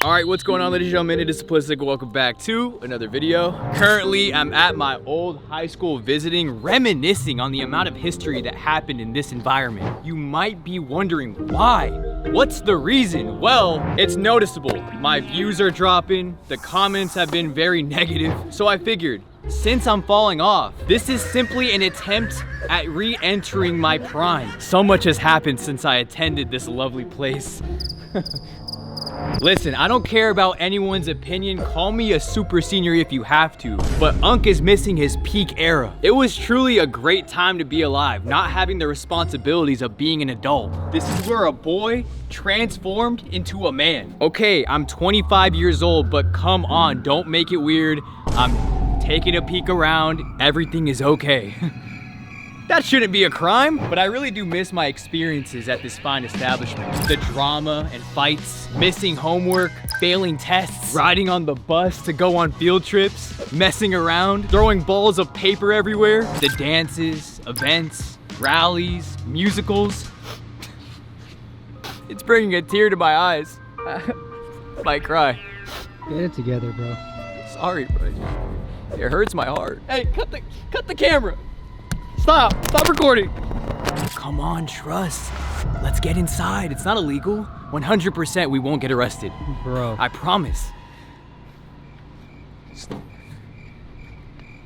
All right, what's going on, ladies and gentlemen? It is Simplistic. Welcome back to another video. Currently, I'm at my old high school visiting, reminiscing on the amount of history that happened in this environment. You might be wondering why. What's the reason? Well, it's noticeable. My views are dropping. The comments have been very negative. So I figured, since I'm falling off, this is simply an attempt at re-entering my prime. So much has happened since I attended this lovely place. Listen, I don't care about anyone's opinion. Call me a super senior if you have to, but Unc is missing his peak era. It was truly a great time to be alive, not having the responsibilities of being an adult. This is where a boy transformed into a man. Okay, I'm 25 years old, but come on, don't make it weird. I'm taking a peek around. Everything is okay. That shouldn't be a crime, but I really do miss my experiences at this fine establishment. The drama and fights, missing homework, failing tests, riding on the bus to go on field trips, messing around, throwing balls of paper everywhere, the dances, events, rallies, musicals. It's bringing a tear to my eyes. Might cry. Get it together, bro. Sorry, bro. It hurts my heart. Hey, cut the camera. Stop recording. Come on, trust. Let's get inside. It's not illegal. 100% we won't get arrested. Bro. I promise.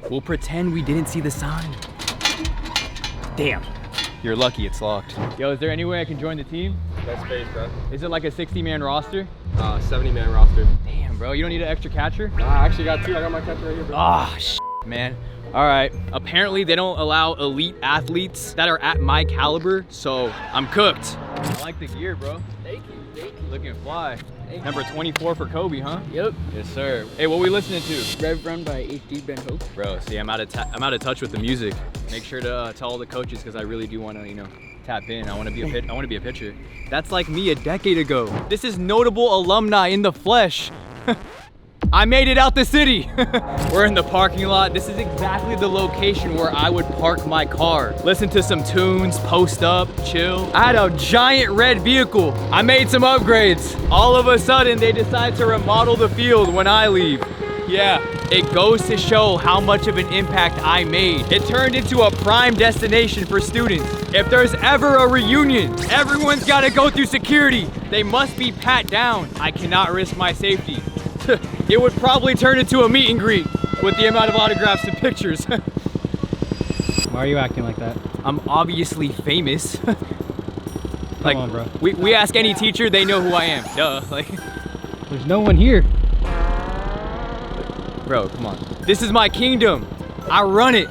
We'll pretend we didn't see the sign. Damn. You're lucky it's locked. Yo, is there any way I can join the team? No space, bro. Is it like a 60-man roster? 70-man roster. Damn, bro. You don't need an extra catcher? Nah, I actually got two. I got my catcher right here, bro. Ah, man. All right, apparently they don't allow elite athletes that are at my caliber, so I'm cooked. I like the gear, bro. Thank you. Looking fly. Number 24 for Kobe, huh? Yep. Yes, sir. Hey, what we listening to? Rev Run by HD Ben Hope. Bro, see, I'm out of touch with the music. Make sure to tell all the coaches because I really do want to, tap in. I want to be a pitcher. That's like me a decade ago. This is notable alumni in the flesh. I made it out the city. We're in the parking lot. This is exactly the location where I would park my car. Listen to some tunes, post up, chill. I had a giant red vehicle. I made some upgrades. All of a sudden, they decide to remodel the field when I leave. Yeah, it goes to show how much of an impact I made. It turned into a prime destination for students. If there's ever a reunion, everyone's gotta go through security. They must be pat down. I cannot risk my safety. It would probably turn into a meet and greet with the amount of autographs and pictures. Why are you acting like that? I'm obviously famous. Come on, bro. We ask any teacher, they know who I am. Duh. There's no one here. Bro, come on. This is my kingdom. I run it.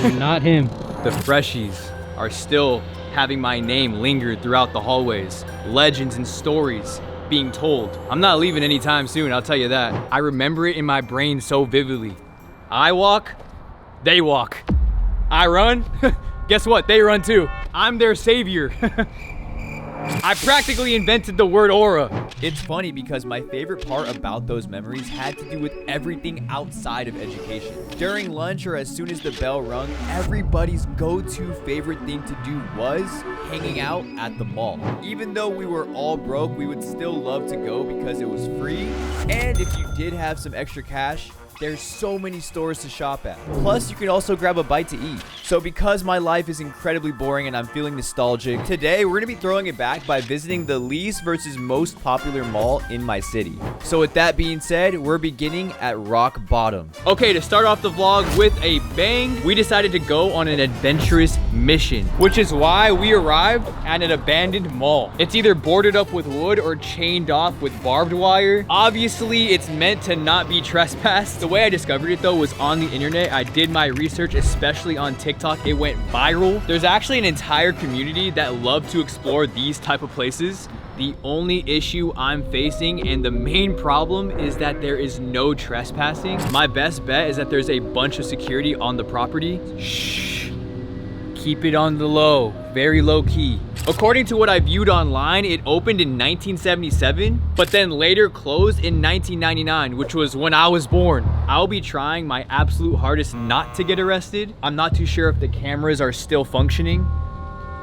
You're not him. The freshies are still having my name lingered throughout the hallways. Legends and stories being told. I'm not leaving anytime soon, I'll tell you that. I remember it in my brain so vividly. I walk, they walk. I run, guess what? They run too. I'm their savior. I practically invented the word aura. It's funny because my favorite part about those memories had to do with everything outside of education. During lunch or as soon as the bell rung, everybody's go-to favorite thing to do was hanging out at the mall. Even though we were all broke, we would still love to go because it was free. And if you did have some extra cash, there's so many stores to shop at. Plus, you can also grab a bite to eat. So because my life is incredibly boring and I'm feeling nostalgic, today we're gonna be throwing it back by visiting the least versus most popular mall in my city. So with that being said, we're beginning at rock bottom. Okay, to start off the vlog with a bang, we decided to go on an adventurous mission, which is why we arrived at an abandoned mall. It's either boarded up with wood or chained off with barbed wire. Obviously, it's meant to not be trespassed. The way I discovered it though was on the internet. I did my research, especially on TikTok. It went viral. There's actually an entire community that love to explore these type of places. The only issue I'm facing and the main problem is that there is no trespassing. My best bet is that there's a bunch of security on the property. Shh. Keep it on the low, very low key. According to what I viewed online, it opened in 1977, but then later closed in 1999, which was when I was born. I'll be trying my absolute hardest not to get arrested. I'm not too sure if the cameras are still functioning.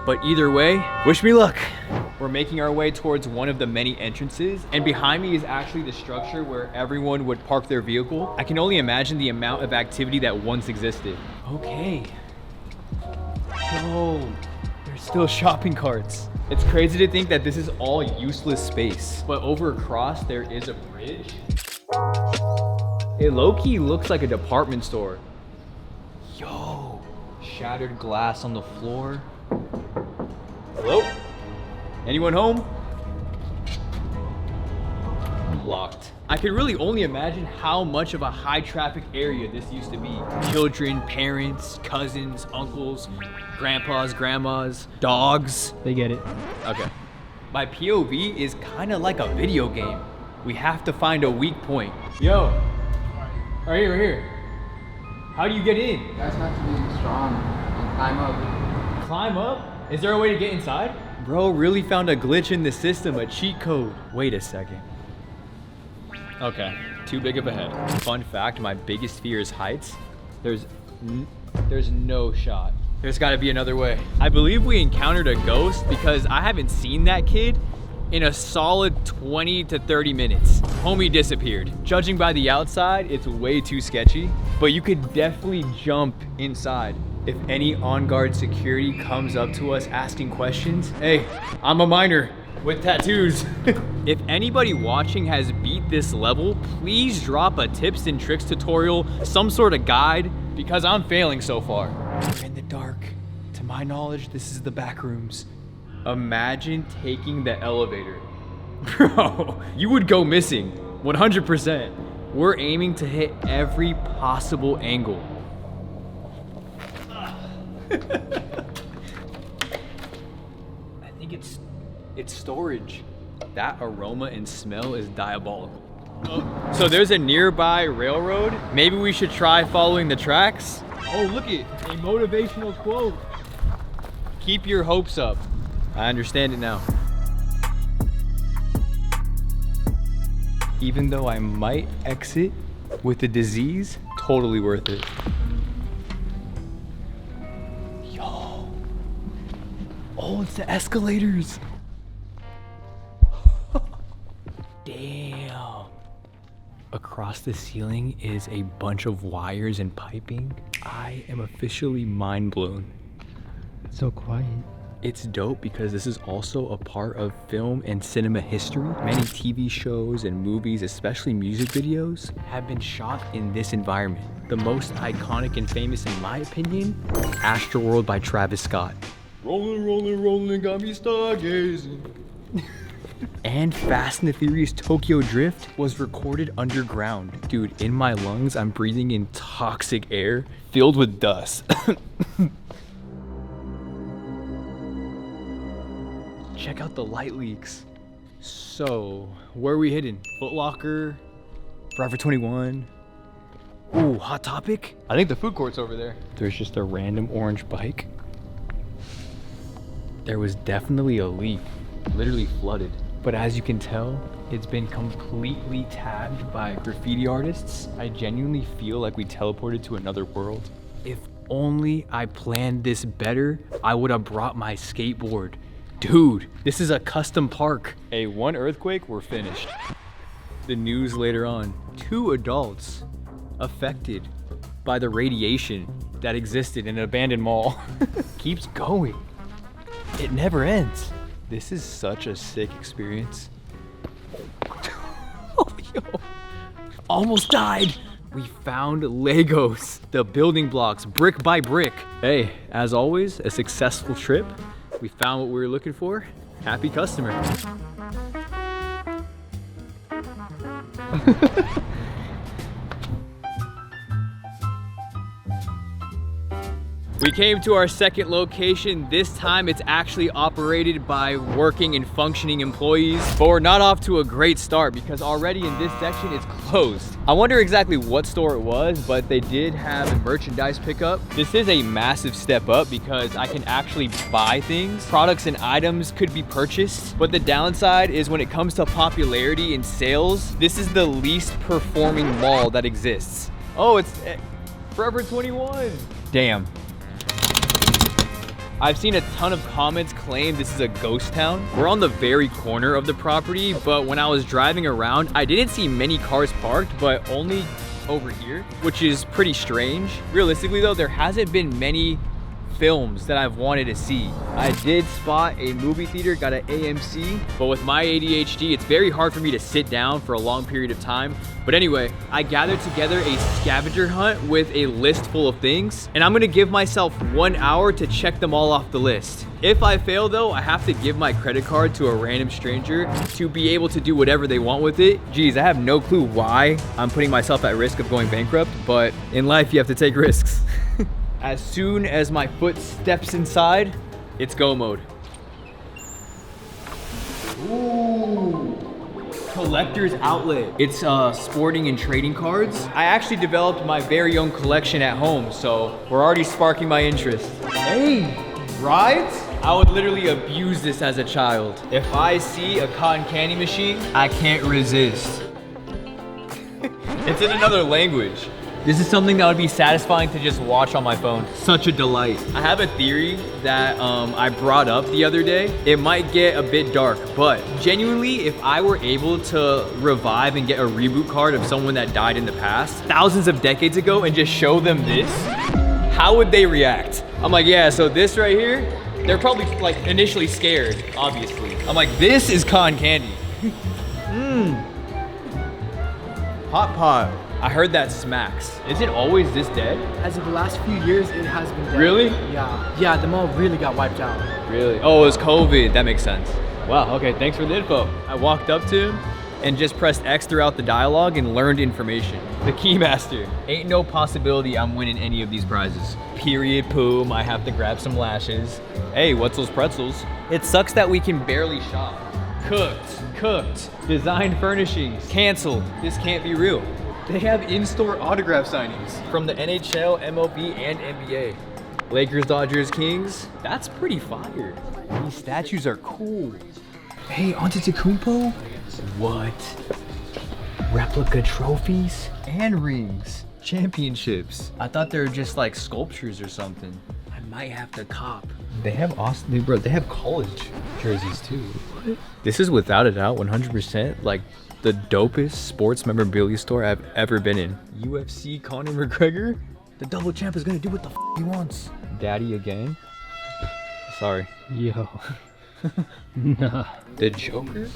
But either way, wish me luck. We're making our way towards one of the many entrances, and behind me is actually the structure where everyone would park their vehicle. I can only imagine the amount of activity that once existed. Okay. Yo, there's still shopping carts. It's crazy to think that this is all useless space. But over across, there is a bridge. It low-key looks like a department store. Yo, shattered glass on the floor. Hello? Anyone home? Locked. I can really only imagine how much of a high traffic area this used to be. Children, parents, cousins, uncles, grandpas, grandmas, dogs. They get it. Okay. My POV is kind of like a video game. We have to find a weak point. Yo. Right here. How do you get in? You guys have to be strong and climb up. Climb up? Is there a way to get inside? Bro really found a glitch in the system, a cheat code. Wait a second. Okay, too big of a head. Fun fact, my biggest fear is heights. There's no shot. There's gotta be another way. I believe we encountered a ghost because I haven't seen that kid in a solid 20 to 30 minutes. Homie disappeared. Judging by the outside, it's way too sketchy, but you could definitely jump inside. If any on-guard security comes up to us asking questions, hey, I'm a minor with tattoos. If anybody watching has beat this level, please drop a tips and tricks tutorial, some sort of guide, because I'm failing so far. We're in the dark. To my knowledge, this is the back rooms. Imagine taking the elevator. Bro, you would go missing, 100%. We're aiming to hit every possible angle. I think it's storage. That aroma and smell is diabolical. So there's a nearby railroad. Maybe we should try following the tracks. Oh, look it, a motivational quote. Keep your hopes up. I understand it now. Even though I might exit with a disease, totally worth it. Yo. Oh, it's the escalators. Damn. Across the ceiling is a bunch of wires and piping. I am officially mind blown. It's so quiet. It's dope because this is also a part of film and cinema history. Many TV shows and movies, especially music videos, have been shot in this environment. The most iconic and famous, in my opinion, Astroworld by Travis Scott. Rolling, rolling, rolling, got me stargazing. And Fast and the Furious Tokyo Drift was recorded underground. Dude, in my lungs, I'm breathing in toxic air filled with dust. Check out the light leaks. So, where are we hidden? Foot Locker, Forever 21. Ooh, Hot Topic? I think the food court's over there. There's just a random orange bike. There was definitely a leak, literally flooded. But as you can tell, it's been completely tagged by graffiti artists. I genuinely feel like we teleported to another world. If only I planned this better, I would have brought my skateboard. Dude, this is a custom park. Hey, one earthquake, we're finished. The news later on. 2 adults affected by the radiation that existed in an abandoned mall. Keeps going. It never ends. This is such a sick experience. Oh, yo. Almost died. We found Legos, the building blocks, brick by brick. Hey, as always, a successful trip. We found what we were looking for. Happy customer. We came to our second location. This time it's actually operated by working and functioning employees, but we're not off to a great start because already in this section it's closed. I wonder exactly what store it was, but they did have a merchandise pickup. This is a massive step up because I can actually buy things. Products and items could be purchased, but the downside is when it comes to popularity and sales, this is the least performing mall that exists. Oh, it's Forever 21. Damn. I've seen a ton of comments claim this is a ghost town. We're on the very corner of the property, but when I was driving around, I didn't see many cars parked, but only over here, which is pretty strange. Realistically though, there hasn't been many films that I've wanted to see. I did spot a movie theater, got an AMC, but with my ADHD, it's very hard for me to sit down for a long period of time. But anyway, I gathered together a scavenger hunt with a list full of things, and I'm gonna give myself 1 hour to check them all off the list. If I fail though, I have to give my credit card to a random stranger to be able to do whatever they want with it. Geez, I have no clue why I'm putting myself at risk of going bankrupt, but in life you have to take risks. As soon as my foot steps inside, it's go mode. Ooh, collector's outlet. It's sporting and trading cards. I actually developed my very own collection at home, so we're already sparking my interest. Hey, rides? I would literally abuse this as a child. If I see a cotton candy machine, I can't resist. It's in another language. This is something that would be satisfying to just watch on my phone. Such a delight. I have a theory that I brought up the other day. It might get a bit dark, but genuinely, if I were able to revive and get a reboot card of someone that died in the past, thousands of decades ago, and just show them this, how would they react? I'm like, yeah, so this right here, they're probably like initially scared, obviously. I'm like, this is cotton candy. Hot pot. I heard that smacks. Is it always this dead? As of the last few years, it has been dead. Really? Yeah. Yeah, the mall really got wiped out. Really? Oh, it was COVID. That makes sense. Wow, okay, thanks for the info. I walked up to him and just pressed X throughout the dialogue and learned information. The Keymaster. Ain't no possibility I'm winning any of these prizes. Period, poom, I have to grab some lashes. Hey, what's those pretzels? It sucks that we can barely shop. Cooked, designed furnishings, canceled. This can't be real. They have in-store autograph signings from the NHL, MLB, and NBA. Lakers, Dodgers, Kings. That's pretty fire. These statues are cool. Hey, Antetokounmpo? What? Replica trophies and rings. Championships. I thought they were just like sculptures or something. I might have to cop. They have bro, they have college jerseys too. What? This is without a doubt 100% like the dopest sports memorabilia store I've ever been in. UFC Conor McGregor? The double champ is gonna do what the he wants. Daddy again? Sorry. Yo. Nah. The Joker?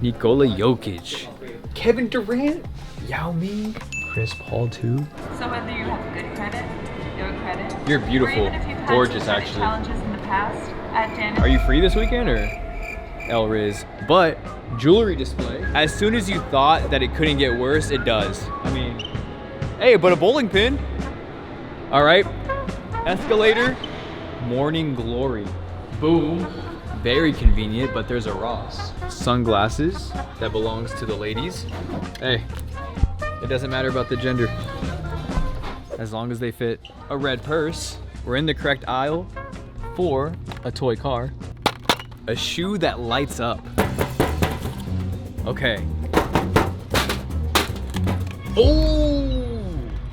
Nikola Jokic. Kevin Durant? Yao Ming? Chris Paul too? So whether you have good credit, no credit, You're beautiful. or even if you've had Gorgeous, some credit actually. challenges in the past, at Dan. Are you free this weekend or El Riz? But jewelry display. As soon as you thought that it couldn't get worse, it does. I mean, hey, but a bowling pin. All right, escalator, morning glory. Boom. Very convenient, but there's a Ross. Sunglasses that belongs to the ladies. Hey, it doesn't matter about the gender. As long as they fit. A red purse. We're in the correct aisle for a toy car. A shoe that lights up. Okay. Oh!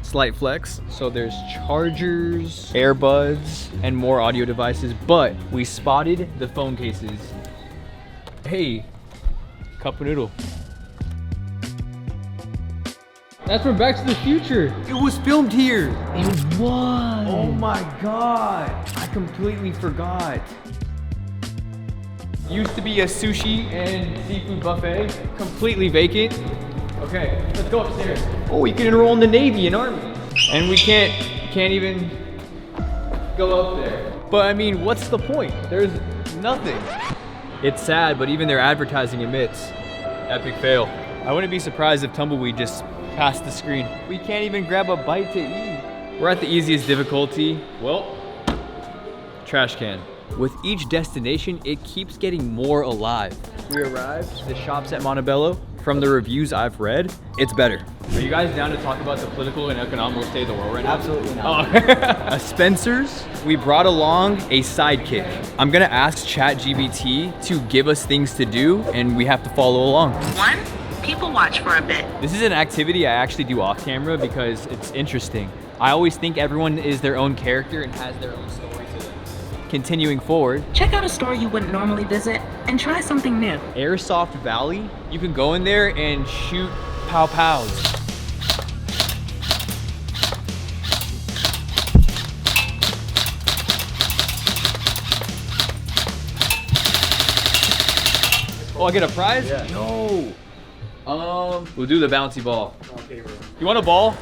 Slight flex. So there's chargers, earbuds, and more audio devices, but we spotted the phone cases. Hey, cup of noodle. That's from Back to the Future. It was filmed here. It was. Oh my God. I completely forgot. Used to be a sushi and seafood buffet, completely vacant. Okay, let's go upstairs. Oh, you can enroll in the Navy and Army. And we can't even go up there. But I mean, what's the point? There's nothing. It's sad, but even their advertising admits, epic fail. I wouldn't be surprised if Tumbleweed just passed the screen. We can't even grab a bite to eat. We're at the easiest difficulty. Well, trash can. With each destination, it keeps getting more alive. We arrived. The shop's at Montabello. From the reviews I've read, it's better. Are you guys down to talk about the political and economic state of the world right now? Absolutely not. Oh. A Spencer's, we brought along a sidekick. I'm gonna ask ChatGPT to give us things to do, and we have to follow along. One, people watch for a bit. This is an activity I actually do off camera because it's interesting. I always think everyone is their own character and has their own story to them. Continuing forward, Check out a store you wouldn't normally visit and try something new. Airsoft Valley. You can go in there and shoot pow pows. Oh, I get a prize? Yeah. No. We'll do the bouncy ball. You want a ball?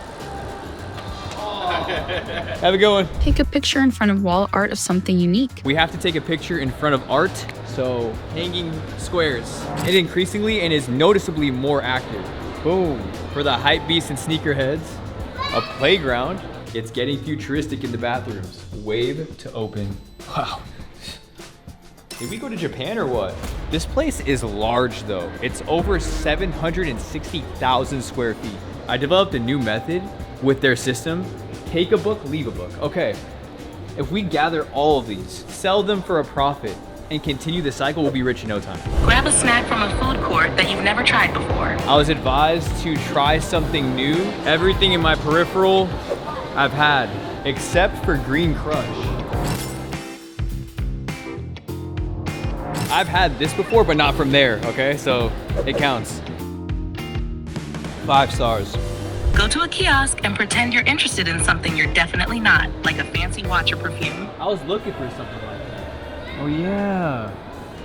Have a good one. Take a picture in front of wall art of something unique. We have to take a picture in front of art, so hanging squares. It increasingly and is noticeably more active. Boom. For the hype beasts and sneakerheads, a playground. It's getting futuristic in the bathrooms. Wave to open. Wow. Did we go to Japan or what? This place is large though. It's over 760,000 square feet. I developed a new method with their system. Take a book, leave a book. Okay, if we gather all of these, sell them for a profit, and continue the cycle, we'll be rich in no time. Grab a snack from a food court that you've never tried before. I was advised to try something new. Everything in my peripheral, I've had, except for Green Crush. I've had this before, but not from there, okay? So it counts. 5 stars. Go to a kiosk and pretend you're interested in something you're definitely not, like a fancy watch or perfume. I was looking for something like that. Oh yeah.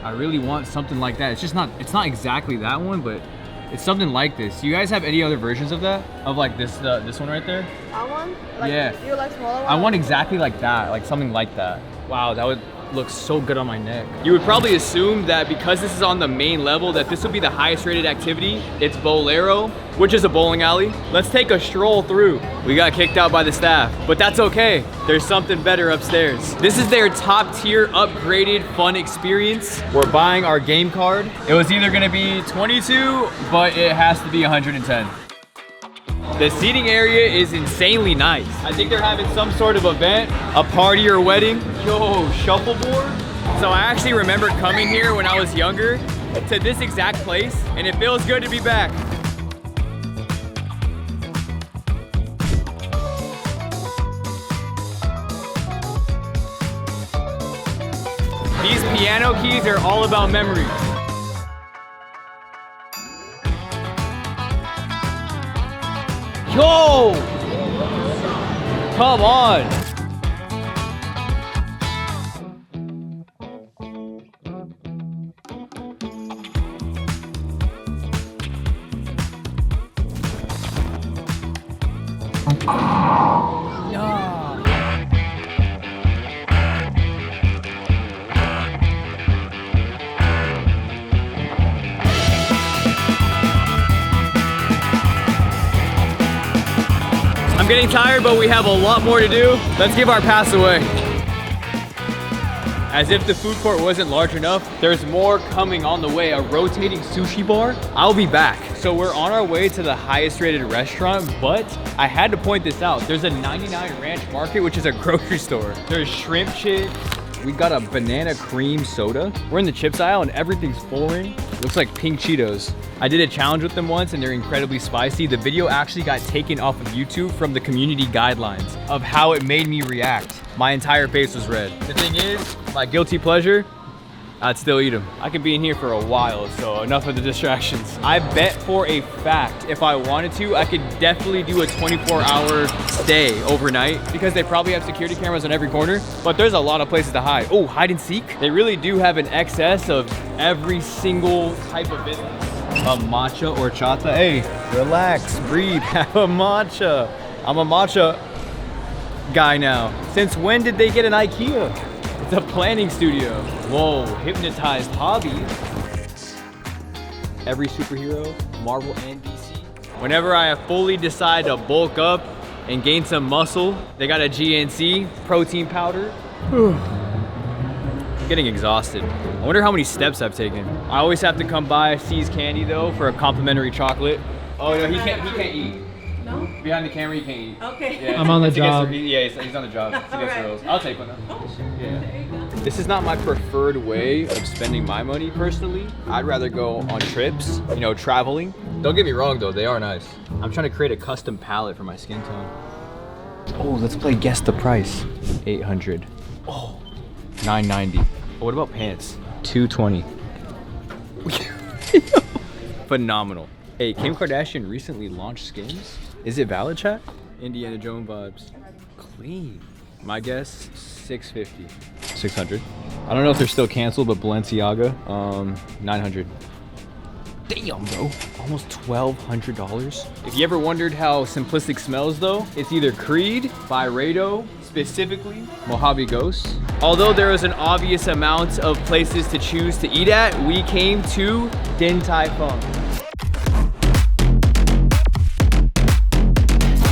I really want something like that. It's not exactly that one, but it's something like this. You guys have any other versions of that? Of like this one right there? That one? Like, Yeah. You like smaller one? I want exactly like that, like something like that. Wow, that would look so good on my neck. You would probably assume that because this is on the main level that this would be the highest rated activity. It's Bolero, which is a bowling alley. Let's take a stroll through. We got kicked out by the staff, but that's okay. There's something better upstairs. This is their top tier upgraded fun experience. We're buying our game card. It was either gonna be 22, but it has to be 110. The seating area is insanely nice. I think they're having some sort of event, a party or wedding. Yo, shuffleboard. So I actually remember coming here when I was younger to this exact place, and it feels good to be back. These piano keys are all about memory. Yo! Come on! I'm getting tired, but we have a lot more to do. Let's give our pass away. As if the food court wasn't large enough, there's more coming on the way, a rotating sushi bar. I'll be back. So we're on our way to the highest rated restaurant, but I had to point this out. There's a 99 Ranch Market, which is a grocery store. There's shrimp chips. We got a banana cream soda. We're in the chips aisle and everything's foreign. Looks like pink Cheetos. I did a challenge with them once and they're incredibly spicy. The video actually got taken off of YouTube from the community guidelines of how it made me react. My entire face was red. The thing is, my guilty pleasure, I'd still eat them. I could be in here for a while, so enough of the distractions. I bet for a fact, if I wanted to, I could definitely do a 24-hour stay overnight because they probably have security cameras on every corner, but there's a lot of places to hide. Oh, hide and seek? They really do have an excess of every single type of business. A matcha or chata. Hey, relax, breathe, have a matcha. I'm a matcha guy now. Since when did they get an IKEA? It's a planning studio. Whoa, hypnotized hobbies. Every superhero, Marvel and DC. Whenever I fully decide to bulk up and gain some muscle, they got a GNC protein powder. I'm getting exhausted. I wonder how many steps I've taken. I always have to come by C's Candy though for a complimentary chocolate. Oh no, he can't eat. No? Behind the camera, you can't eat. Okay. Yeah, I'm on the it's against job. he's on the job. It's against the rules. I'll take one though. Oh, sure. Yeah. There you go. This is not my preferred way of spending my money personally. I'd rather go on trips, you know, traveling. Don't get me wrong though, they are nice. I'm trying to create a custom palette for my skin tone. Oh, let's play guess the price. 800. Oh, $9.90. But what about pants? $2.20. Phenomenal. Hey, Kim Kardashian recently launched Skims. Is it valid, chat? Indiana Jones vibes. Clean. My guess, $650. $600. I don't know if they're still canceled, but Balenciaga, $900. Damn, bro. Almost $1,200. If you ever wondered how Simplistic smells, though, it's either Creed, Byredo, specifically Mojave Ghost. Although there is an obvious amount of places to choose to eat at, we came to Din Tai Fung.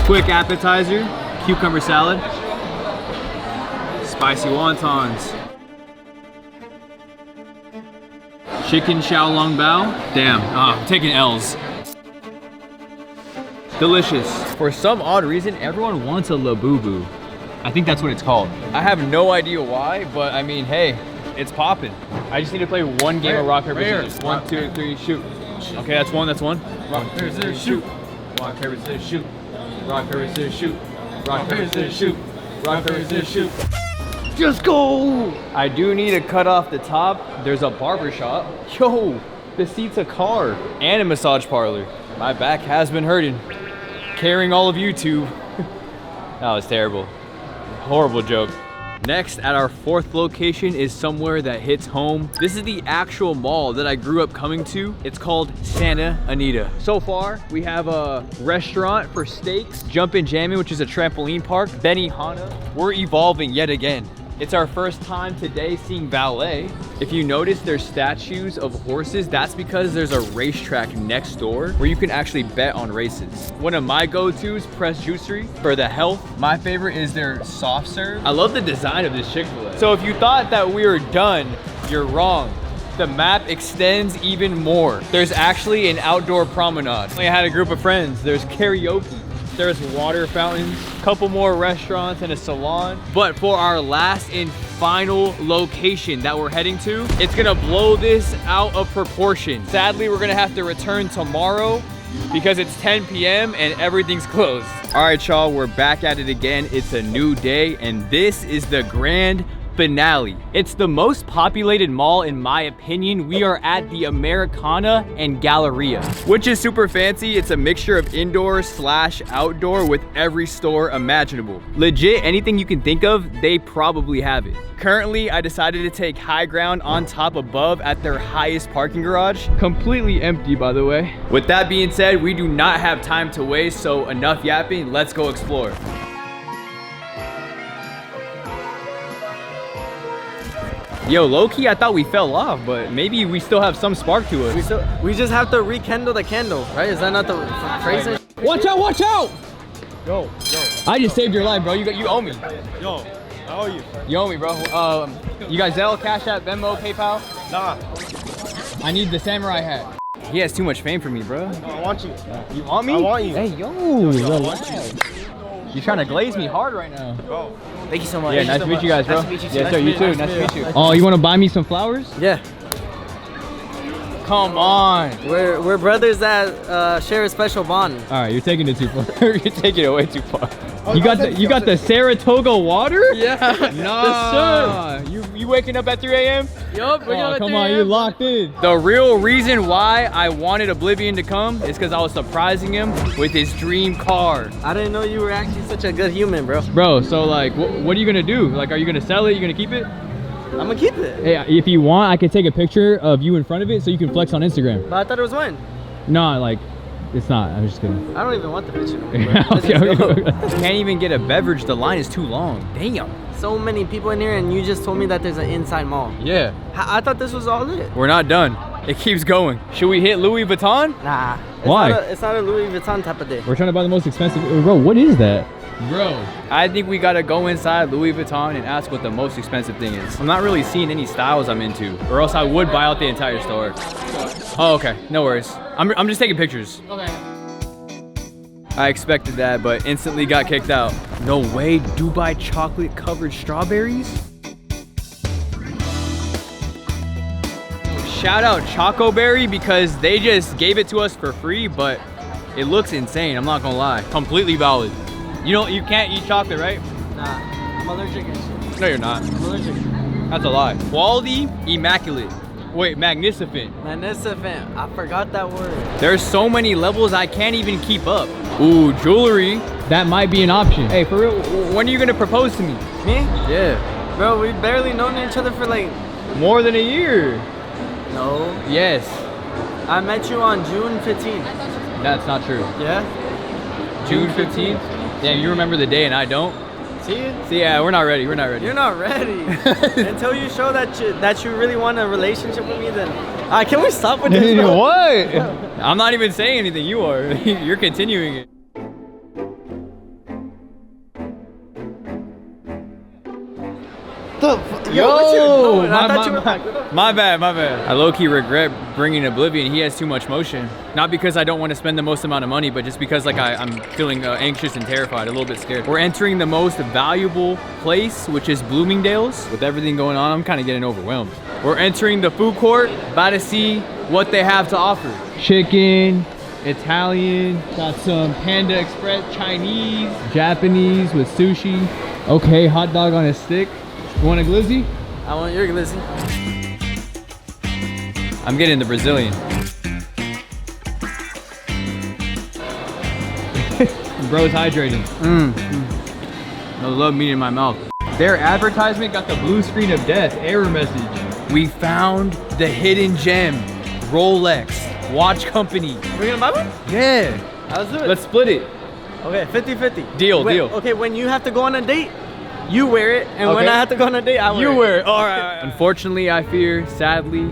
Quick appetizer, cucumber salad, spicy wontons, chicken xiaolong bao. Damn, I'm taking L's. Delicious. For some odd reason, everyone wants a labubu. I think that's what it's called. I have no idea why, but I mean, hey, it's popping. I just need to play one game of rock, paper, scissors. 1, 2, 3, shoot. Okay, that's one, that's one. Rock, paper, scissors, shoot. Rock, paper, scissors, shoot. Rock, paper, scissors, shoot. Rock, paper, scissors, shoot. Rock, paper, scissors, shoot. Just go! I do need to cut off the top. There's a barber shop. Yo, the seat's a car and a massage parlor. My back has been hurting. Carrying all of YouTube. That was terrible. Horrible joke. Next, at our fourth location is somewhere that hits home. This is the actual mall that I grew up coming to. It's called Santa Anita. So far, we have a restaurant for steaks, Jumpin' Jammin', which is a trampoline park, Benihana. We're evolving yet again. It's our first time today seeing ballet. If you notice there's statues of horses, that's because there's a racetrack next door where you can actually bet on races. One of my go-tos, Press Juicery, for the health. My favorite is their soft serve. I love the design of this Chick-fil-A. So if you thought that we were done, you're wrong. The map extends even more. There's actually an outdoor promenade. I had a group of friends. There's karaoke. There's water fountains, a couple more restaurants and a salon. But for our last and final location that we're heading to, it's gonna blow this out of proportion. Sadly, we're gonna have to return tomorrow because it's 10 p.m. and everything's closed. All right, y'all, we're back at it again. It's a new day and this is the grand finale. It's the most populated mall in my opinion. We are at the Americana and Galleria, which is super fancy. It's a mixture of indoor slash outdoor with every store imaginable. Legit, anything you can think of, they probably have it. Currently, I decided to take high ground on top above at their highest parking garage. Completely empty, by the way. With that being said, we do not have time to waste, so enough yapping, let's go explore. Yo, low-key, I thought we fell off, but maybe we still have some spark to us. We just have to rekindle the candle, right? Is that not the phrase? Watch out, watch out! Yo. I just saved your life, bro. You owe me. Yo, I owe you. You owe me, bro. You got Zelle, Cash App, Venmo, PayPal? Nah. I need the samurai hat. He has too much fame for me, bro. I want you. You want me? I want you. Hey, yo, relax. You're trying to glaze me hard right now. Bro. Thank you so much. Yeah, nice to meet you guys, bro. Nice to meet you too. Yes, sir, you too. Nice to meet you. Oh, you want to buy me some flowers? Yeah. Come on. We're brothers that share a special bond. All right, you're taking it too far. You're taking it way too far. You got the Saratoga water? Yeah. Nah. Yes, sir. You waking up at 3 a.m.? Yup. Oh, come on, you locked in. The real reason why I wanted Oblivion to come is because I was surprising him with his dream car. I didn't know you were actually such a good human, bro. Bro, so like, what are you gonna do? Like, are you gonna sell it? You gonna keep it? I'm gonna keep it. Hey, if you want, I can take a picture of you in front of it so you can flex on Instagram. But I thought it was mine. No, like, it's not. I'm just kidding. I don't even want the picture. Okay. Can't even get a beverage. The line is too long. Damn. So many people in here and you just told me that there's an inside mall. Yeah. I thought this was all it. We're not done. It keeps going. Should we hit Louis Vuitton? Nah. Why? It's not a Louis Vuitton type of day. We're trying to buy the most expensive. Bro, what is that? Bro, I think we gotta go inside Louis Vuitton and ask what the most expensive thing is. I'm not really seeing any styles I'm into, or else I would buy out the entire store. Oh, okay. No worries. I'm just taking pictures. Okay. I expected that, but instantly got kicked out. No way, Dubai chocolate covered strawberries? Shout out Chocoberry because they just gave it to us for free, but it looks insane, I'm not gonna lie. Completely valid. You can't eat chocolate, right? Nah, I'm allergic and shit. No, you're not. I'm allergic. That's a lie. Quality, immaculate. Wait, magnificent. Magnificent. I forgot that word. There's so many levels I can't even keep up. Ooh, jewelry. That might be an option. Hey, for real, when are you gonna propose to me? Me? Yeah. Bro, we've barely known each other for like... More than a year. No. Yes. I met you on June 15th. That's not true. Yeah? June 15th? Damn, you remember the day and I don't? See? See, yeah, we're not ready. We're not ready. You're not ready. Until you show that you really want a relationship with me, then... can we stop with this, bro? What? I'm not even saying anything. You are. You're continuing it. Yo, what you doing? I thought you were like... My bad. I low-key regret bringing Oblivion. He has too much motion. Not because I don't want to spend the most amount of money, but just because like I'm feeling anxious and terrified, a little bit scared. We're entering the most valuable place, which is Bloomingdale's. With everything going on, I'm kind of getting overwhelmed. We're entering the food court, about to see what they have to offer. Chicken, Italian, got some Panda Express, Chinese, Japanese with sushi. Okay, hot dog on a stick. You want a glizzy? I want your glizzy. I'm getting the Brazilian. Bro's hydrating. I love meat in my mouth. Their advertisement got the blue screen of death, error message. We found the hidden gem, Rolex, watch company. We're gonna buy one? Yeah. Let's do it. Let's split it. Okay, 50-50. Deal. Okay, when you have to go on a date, you wear it, and when Okay. I have to go on a date, I wear it. You wear it. All right. Unfortunately, I fear, sadly,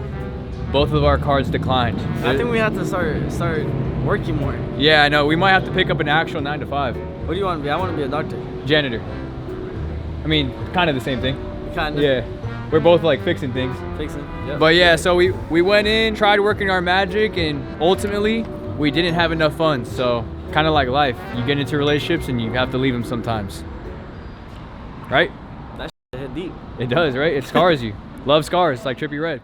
both of our cards declined. I think we have to start working more. Yeah, I know. We might have to pick up an actual 9 to 5. What do you want to be? I want to be a doctor. Janitor. I mean, kind of the same thing. Kind of. Yeah. We're both like fixing things. Fixing. Yep. But yeah, so we went in, tried working our magic, and ultimately, we didn't have enough funds. So, kind of like life. You get into relationships and you have to leave them sometimes. Right? That shit hit deep. It does, right? It scars you. Love scars, like Trippie Redd.